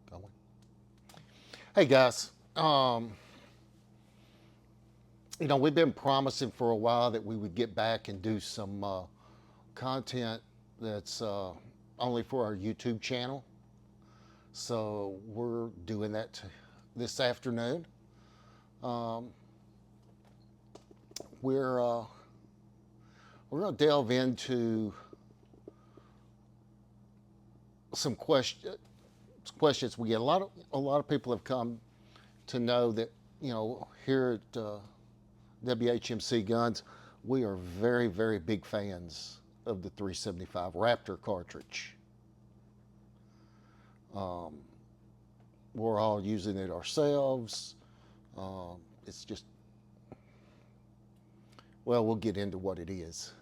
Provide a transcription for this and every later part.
Going. Hey guys, we've been promising for a while that we would get back and do some content that's only for our YouTube channel. So we're doing that this afternoon. Um, we're uh, we're going to delve into some questions we get. A lot of people have come to know that here at WHMC Guns, we are very, very big fans of the 375 Raptor cartridge. Um, we're all using it ourselves. It's just, well, we'll get into what it is.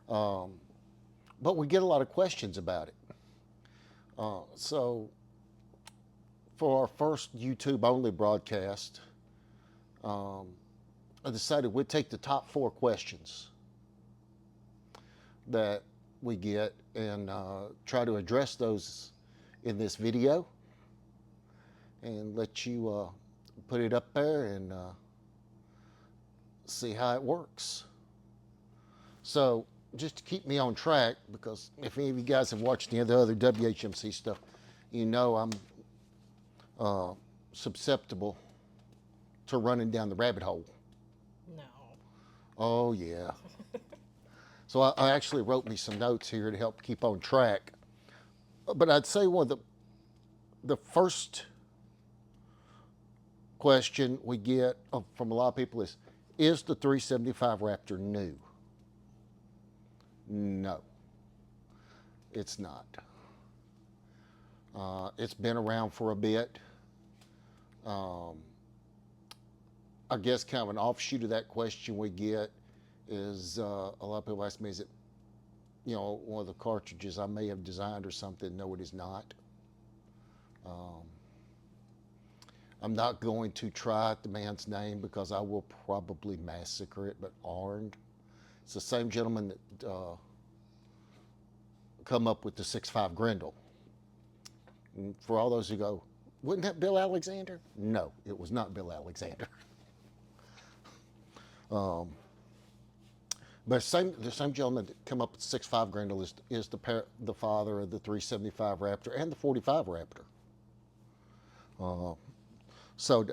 Um, but we get a lot of questions about it. So for our first YouTube only broadcast, um, I decided we'd take the top 4 questions that we get and try to address those in this video and let you put it up there and see how it works. So just to keep me on track, because if any of you guys have watched any of the other WHMC stuff, I'm susceptible to running down the rabbit hole. No. Oh, yeah. So I actually wrote me some notes here to help keep on track. But I'd say one of the first question we get from a lot of people is the 375 Raptor new? No, it's not. It's been around for a bit. Um, I guess kind of an offshoot of that question we get is a lot of people ask me, is it, one of the cartridges I may have designed or something? No, it is not. Um, I'm not going to try out the man's name because I will probably massacre it, but Arndt, it's the same gentleman that come up with the 6.5 Grendel. And for all those who go, wasn't that Bill Alexander? No, it was not Bill Alexander. Um, but the same gentleman that come up with the 6.5 Grendel is the father of the 375 Raptor and the 45 Raptor. Uh, so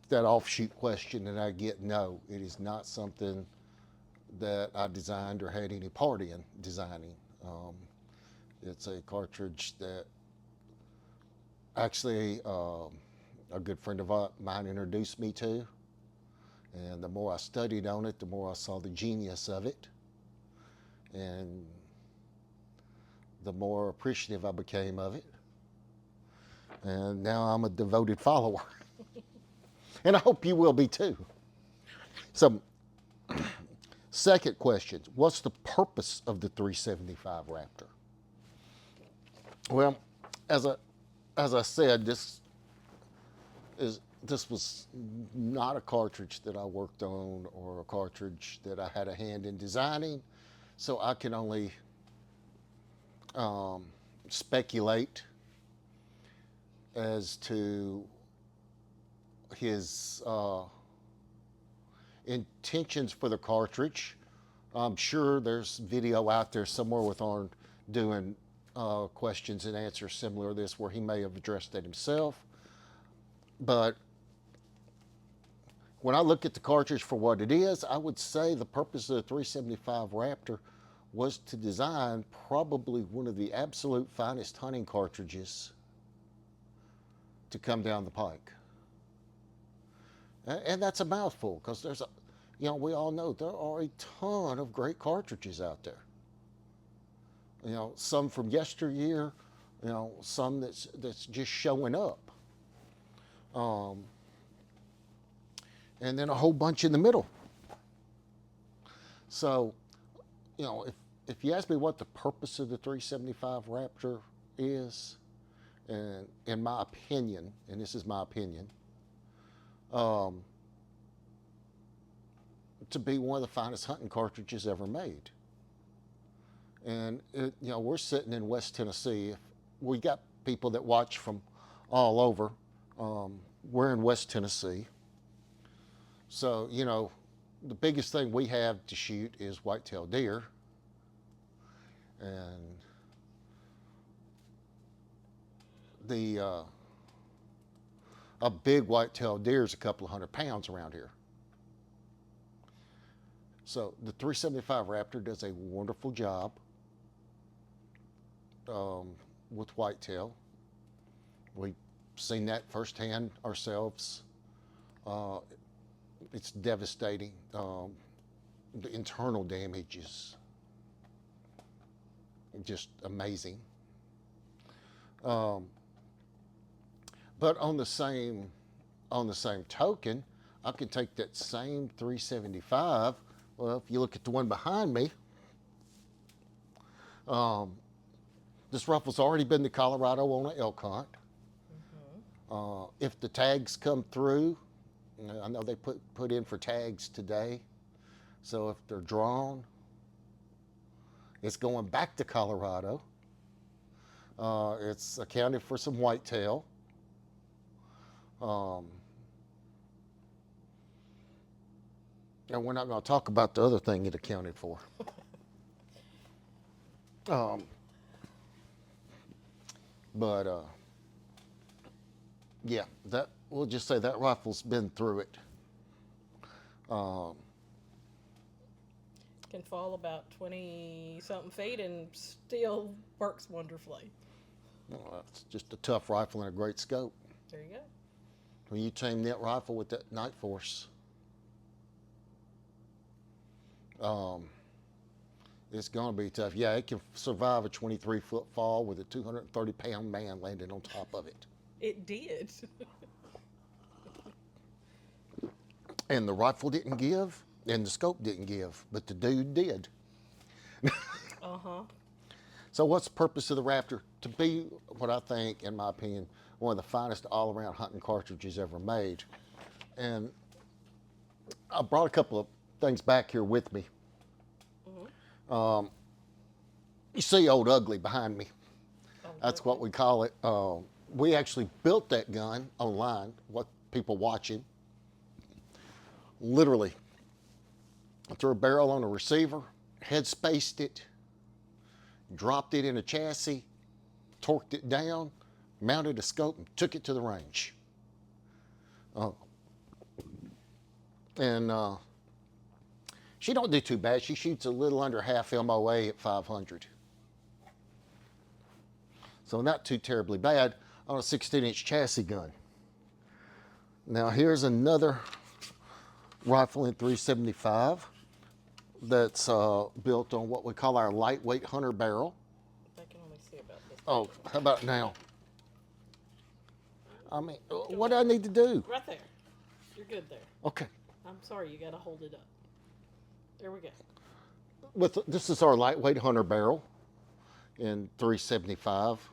that offshoot question that I get, no, it is not something that I designed or had any part in designing. It's a cartridge that actually a good friend of mine introduced me to. And the more I studied on it, the more I saw the genius of it. And the more appreciative I became of it. And now I'm a devoted follower. And I hope you will be too. So, second question, what's the purpose of the 375 Raptor? Well, as I said, this was not a cartridge that I worked on or a cartridge that I had a hand in designing, so I can only speculate as to his intentions for the cartridge. I'm sure there's video out there somewhere with Arn doing questions and answers similar to this where he may have addressed that himself. But when I look at the cartridge for what it is, I would say the purpose of the 375 Raptor was to design probably one of the absolute finest hunting cartridges to come down the pike. And that's a mouthful because we all know there are a ton of great cartridges out there. Some from yesteryear, some that's just showing up. And then a whole bunch in the middle. So, if you ask me what the purpose of the 375 Raptor is, and in my opinion, and this is my opinion, to be one of the finest hunting cartridges ever made. And we're sitting in West Tennessee. We got people that watch from all over. We're in West Tennessee. So, the biggest thing we have to shoot is whitetail deer. And a big whitetail deer is a couple of 100 pounds around here. So the 375 Raptor does a wonderful job with whitetail. We've seen that firsthand ourselves. It's devastating. The internal damage is just amazing. But on the same token, I can take that same 375. Well, if you look at the one behind me, this rifle's already been to Colorado on an elk hunt. If the tags come through, I know they put in for tags today. So if they're drawn, it's going back to Colorado. It's accounted for some whitetail. And we're not going to talk about the other thing it accounted for. Yeah, that we'll just say that rifle's been through it. Can fall about 20-something feet and still works wonderfully. Well, it's just a tough rifle and a great scope. There you go. When you tame that rifle with that Night Force, it's going to be tough. Yeah, it can survive a 23-foot fall with a 230-pound man landing on top of it. It did. And the rifle didn't give, and the scope didn't give, but the dude did. So what's the purpose of the Raptor? To be what I think, in my opinion, one of the finest all-around hunting cartridges ever made. And I brought a couple of things back here with me. You see Old Ugly behind me. That's what we call it. We actually built that gun online, what people watching. Literally, I threw a barrel on a receiver, head spaced it, dropped it in a chassis, torqued it down, mounted a scope, and took it to the range. She don't do too bad. She shoots a little under half MOA at 500. So not too terribly bad on a 16-inch chassis gun. Now here's another rifle in 375 that's built on what we call our lightweight hunter barrel. I can only see about this. Oh, how about now? I mean, what do I need to do? Right there. You're good there. Okay. I'm sorry, you got to hold it up. There we go. This is our lightweight hunter barrel in 375.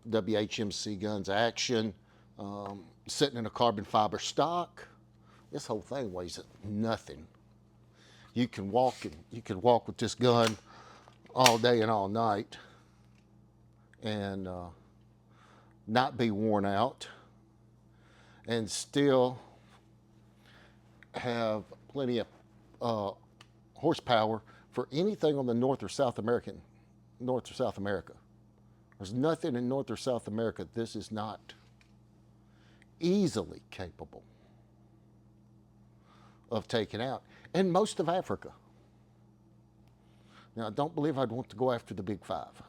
WHMC Guns Action, sitting in a carbon fiber stock. This whole thing weighs nothing. You can walk with this gun all day and all night and not be worn out and still have plenty of horsepower for anything on the North or South America. There's nothing in North or South America this is not easily capable of taking out, and most of Africa. Now, I don't believe I'd want to go after the Big Five.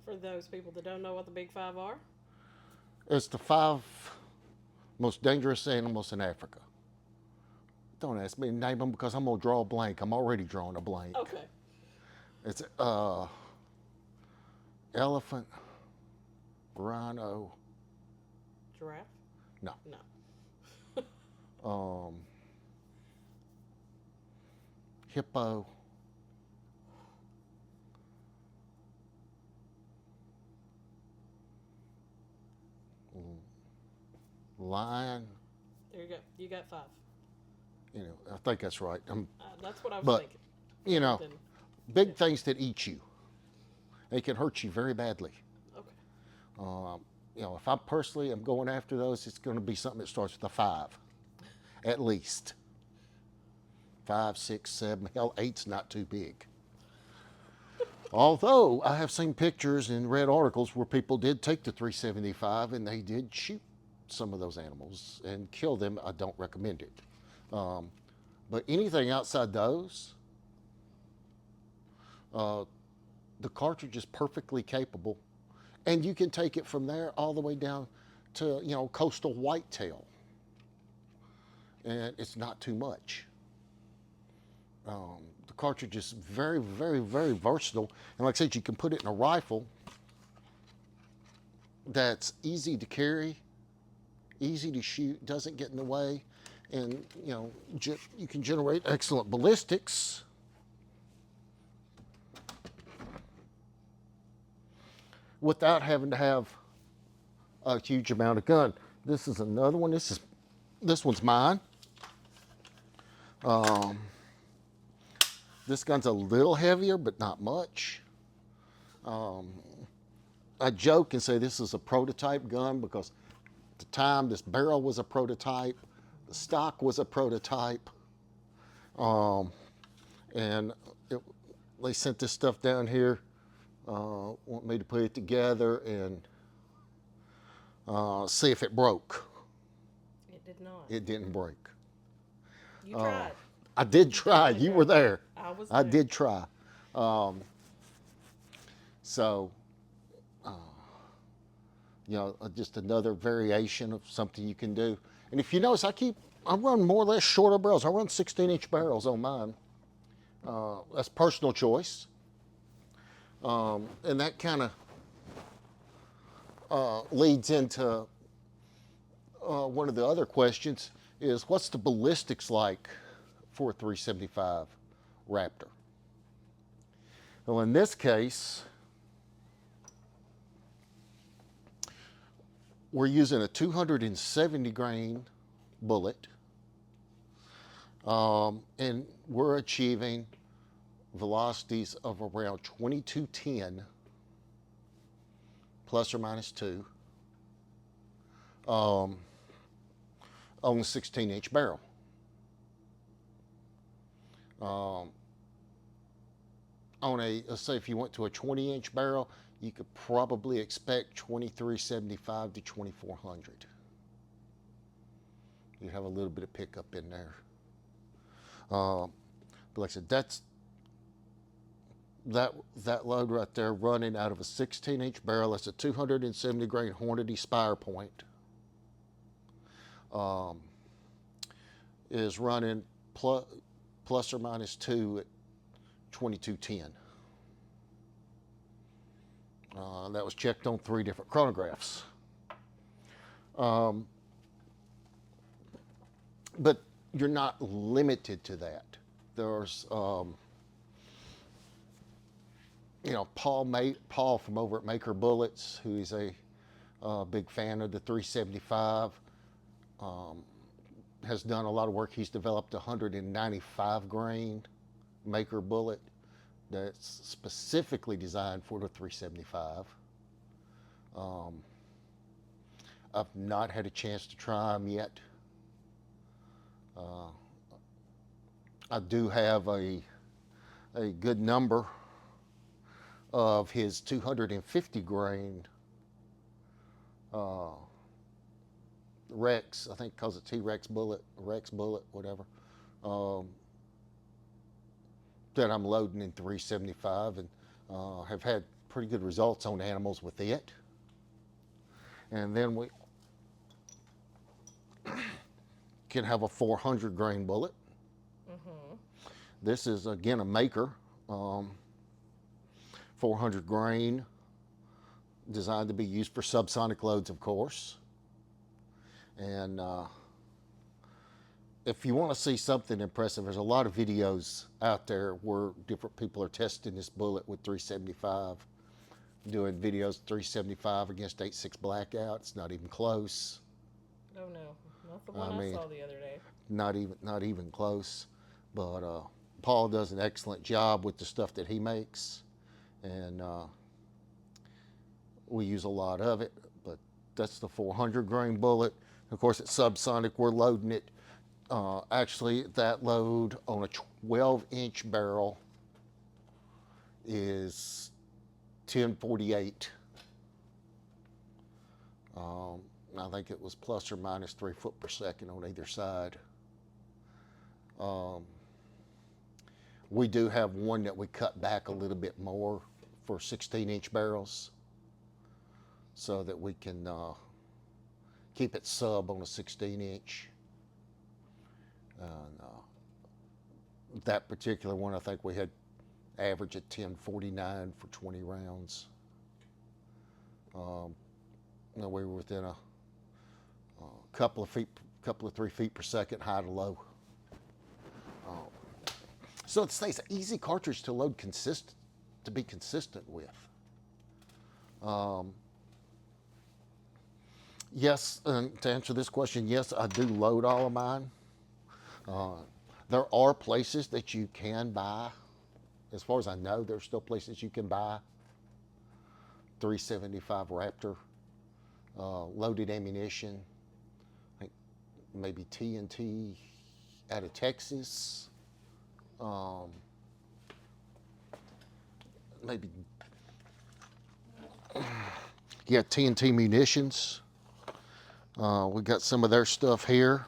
For those people that don't know what the Big Five are? It's the 5 most dangerous animals in Africa. Don't ask me to name them because I'm going to draw a blank. I'm already drawing a blank. Okay. It's elephant, rhino. Giraffe? No. No. Hippo. Lion. There you go. You got 5. I think that's right. That's what I was but, thinking. Big things that eat you. They can hurt you very badly. Okay. if I personally am going after those, it's going to be something that starts with a 5, at least. 5, 6, 7, hell, 8's not too big. Although I have seen pictures and read articles where people did take the 375 and they did shoot some of those animals and kill them. I don't recommend it. But anything outside those, the cartridge is perfectly capable, and you can take it from there all the way down to coastal whitetail, and it's not too much. The cartridge is very, very, very versatile, and like I said, you can put it in a rifle that's easy to carry, easy to shoot, doesn't get in the way, and you can generate excellent ballistics. Without having to have a huge amount of gun. This is another one. This one's mine. This gun's a little heavier, but not much. I joke and say this is a prototype gun because at the time this barrel was a prototype, the stock was a prototype, and they sent this stuff down here, want me to put it together and see if it broke. It did not. It didn't break. You tried. I did try. You were there. I was I there. did try. So, just another variation of something you can do. And if you notice, I run more or less shorter barrels. I run 16-inch barrels on mine. That's personal choice. And that kind of leads into one of the other questions is what's the ballistics like for a 375 Raptor? Well, in this case, we're using a 270 grain bullet, and we're achieving velocities of around 2210 plus or minus 2 on the 16-inch barrel. Let's say if you went to a 20-inch barrel, you could probably expect 2375 to 2400. You have a little bit of pickup in there. But like I said, that load right there running out of a 16-inch barrel. That's a 270 grain Hornady Spire Point. Is running plus or minus 2 at 2210. That was checked on 3 different chronographs. But you're not limited to that. There's, Paul from over at Maker Bullets, who is a big fan of the 375, has done a lot of work. He's developed a 195 grain Maker bullet that's specifically designed for the 375. I've not had a chance to try them yet. I do have a good number of his 250 grain Rex, I think calls it T-Rex bullet, Rex bullet, whatever, that I'm loading in 375 and have had pretty good results on animals with it. And then we can have a 400 grain bullet. Mm-hmm. This is again a Maker, 400 grain, designed to be used for subsonic loads, of course. And if you want to see something impressive, there's a lot of videos out there where different people are testing this bullet with 375, doing videos 375 against 8.6 Blackout. It's not even close. Oh no, not the one I saw the other day. Not even close. But Paul does an excellent job with the stuff that he makes, and we use a lot of it. But That's the 400 grain bullet. Of course, it's subsonic. We're loading it. Actually, that load on a 12-inch barrel is 1048. I think it was plus or minus 3 foot per second on either side. We do have one that we cut back a little bit more for 16-inch barrels so that we can keep it sub on a 16-inch. And that particular one, I think we had average at 1049 for 20 rounds. We were within a couple of 3 feet per second, high to low. So it stays an easy cartridge to load to be consistent with. Yes, and to answer this question, yes, I do load all of mine. There are places that you can buy. As far as I know, there's still places you can buy 375 Raptor loaded ammunition. I think maybe TNT out of Texas. Maybe, yeah, TNT munitions. We got some of their stuff here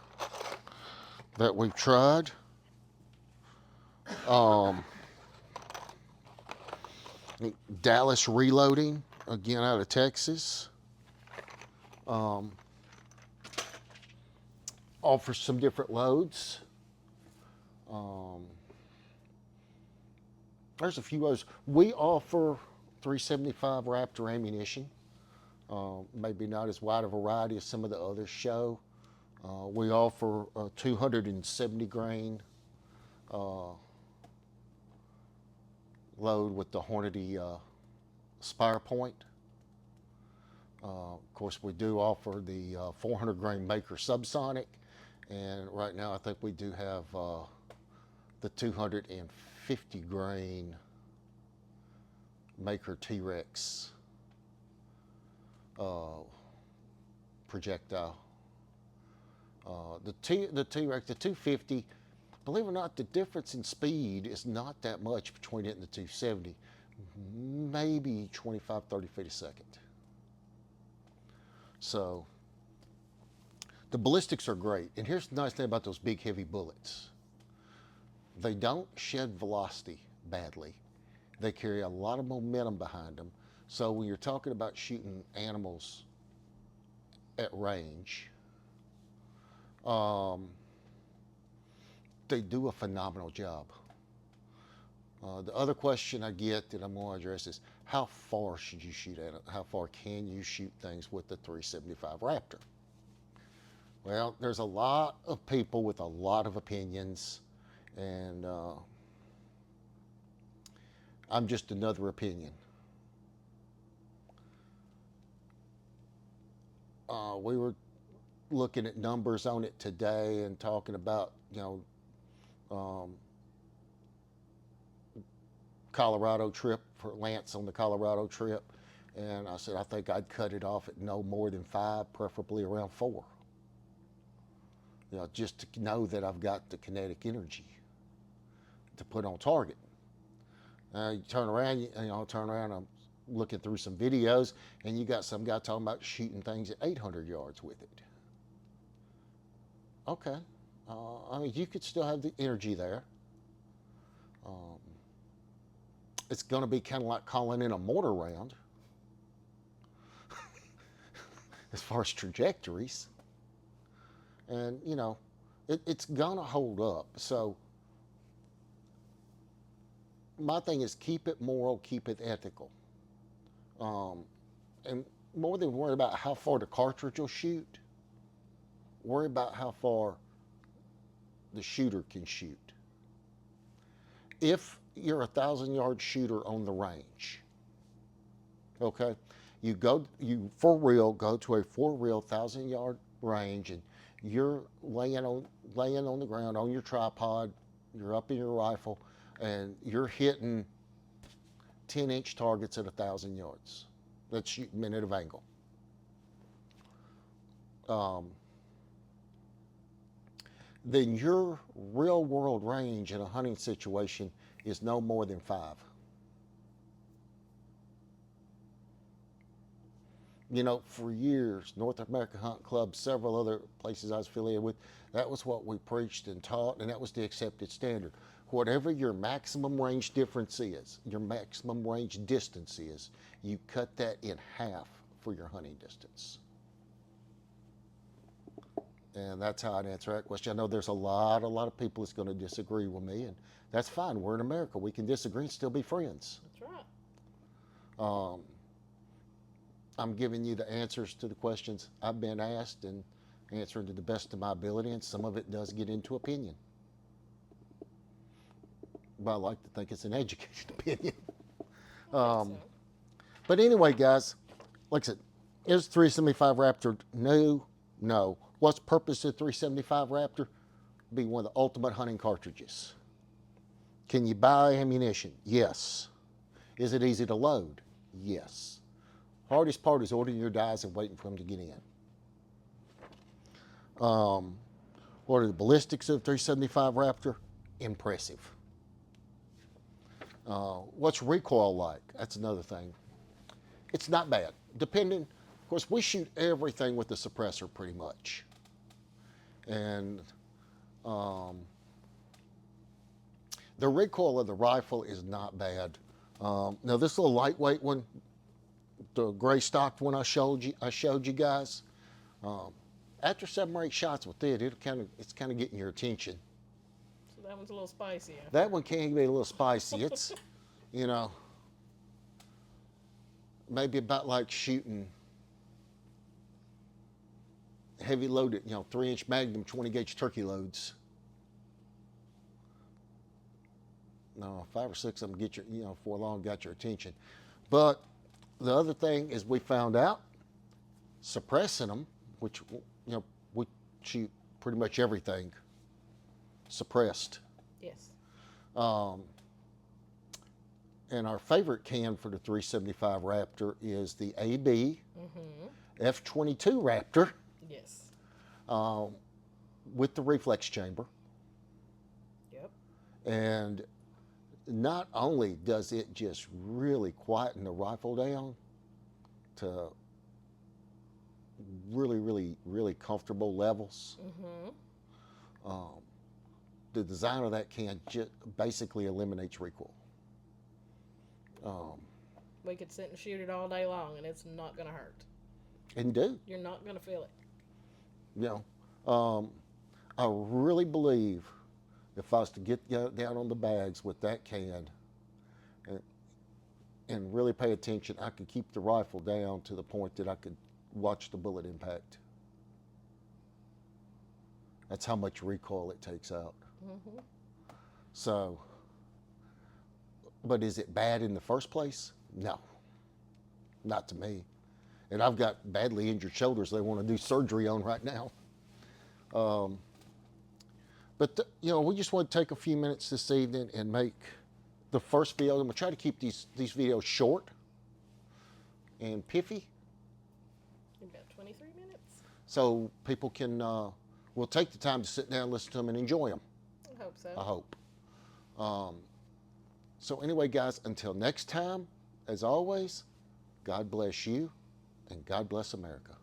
that we've tried. Dallas Reloading, again out of Texas. Offers some different loads. There's a few others. We offer 375 Raptor ammunition. Maybe not as wide a variety as some of the others show. We offer a 270 grain load with the Hornady Spire Point. Of course, we do offer the 400 grain Maker Subsonic, and right now I think we do have the 250 grain Maker T-Rex projectile. The T-Rex, the 250, believe it or not, the difference in speed is not that much between it and the 270. Maybe 25, 30 feet a second. So the ballistics are great. And here's the nice thing about those big, heavy bullets. They don't shed velocity badly. They carry a lot of momentum behind them. So when you're talking about shooting animals at range, they do a phenomenal job. The other question I get that I'm going to address is, how far should you shoot at it? How far can you shoot things with the 375 Raptor? Well, there's a lot of people with a lot of opinions, and I'm just another opinion. We were looking at numbers on it today and talking about, Colorado trip for Lance on the Colorado trip, and I said I think I'd cut it off at no more than 5, preferably around 4. Just to know that I've got the kinetic energy to put on target. You turn around, I'm looking through some videos, and you got some guy talking about shooting things at 800 yards with it. Okay, I mean, you could still have the energy there. It's going to be kind of like calling in a mortar round as far as trajectories. And, it's going to hold up. So my thing is keep it moral, keep it ethical. And more than worry about how far the cartridge will shoot, worry about how far the shooter can shoot. If you're a 1,000-yard shooter on the range, okay, you for real go to a for real 1,000-yard range, and you're laying on the ground on your tripod, you're up in your rifle, and you're hitting 10-inch targets at 1,000 yards. That's shooting minute of angle. um, then your real world range in a hunting situation is no more than 5. You know, for years, North American Hunt Club, several other places I was affiliated with, that was what we preached and taught, and that was the accepted standard. Whatever your maximum range difference is, your maximum range distance is, you cut that in half for your hunting distance. And that's how I'd answer that question. I know there's a lot of people that's going to disagree with me, and that's fine. We're in America. We can disagree and still be friends. That's right. Um, I'm giving you the answers to the questions I've been asked and answering to the best of my ability, and some of it does get into opinion. But I like to think it's an educated opinion. I think so. But anyway, guys, like I said, is 375 Raptor new? No. What's the purpose of 375 Raptor? Be one of the ultimate hunting cartridges. Can you buy ammunition? Yes. Is it easy to load? Yes. Hardest part is ordering your dies and waiting for them to get in. What are the ballistics of 375 Raptor? Impressive. What's recoil like? That's another thing. It's not bad. Depending, of course, we shoot everything with the suppressor pretty much. And the recoil of the rifle is not bad. Now this little lightweight one, the gray stocked one I showed you guys. After 7 or 8 shots with it, it's kind of getting your attention. So that one's a little spicier. That one can be a little spicy. It's, you know, maybe about like shooting heavy loaded, 3-inch Magnum 20 gauge turkey loads. No, 5 or 6 of them get your, for long got your attention. But the other thing is we found out suppressing them, which, we shoot pretty much everything suppressed. Yes. And our favorite can for the 375 Raptor is the AB F22 Raptor Yes. with the reflex chamber. Yep. And not only does it just really quieten the rifle down to really comfortable levels, the design of that can just basically eliminates recoil. We could sit and shoot it all day long, and it's not going to hurt. And do. You're not going to feel it. I really believe if I was to get down on the bags with that can and really pay attention, I could keep the rifle down to the point that I could watch the bullet impact. That's how much recoil it takes out. So, but is it bad in the first place? No, not to me. And I've got badly injured shoulders they want to do surgery on right now. But we just want to take a few minutes this evening and make the first video. I'm going to try to keep these videos short and piffy, About 23 minutes. so people can will take the time to sit down, listen to them, and enjoy them. I hope so. I hope. So anyway, guys, until next time, as always, God bless you and God bless America.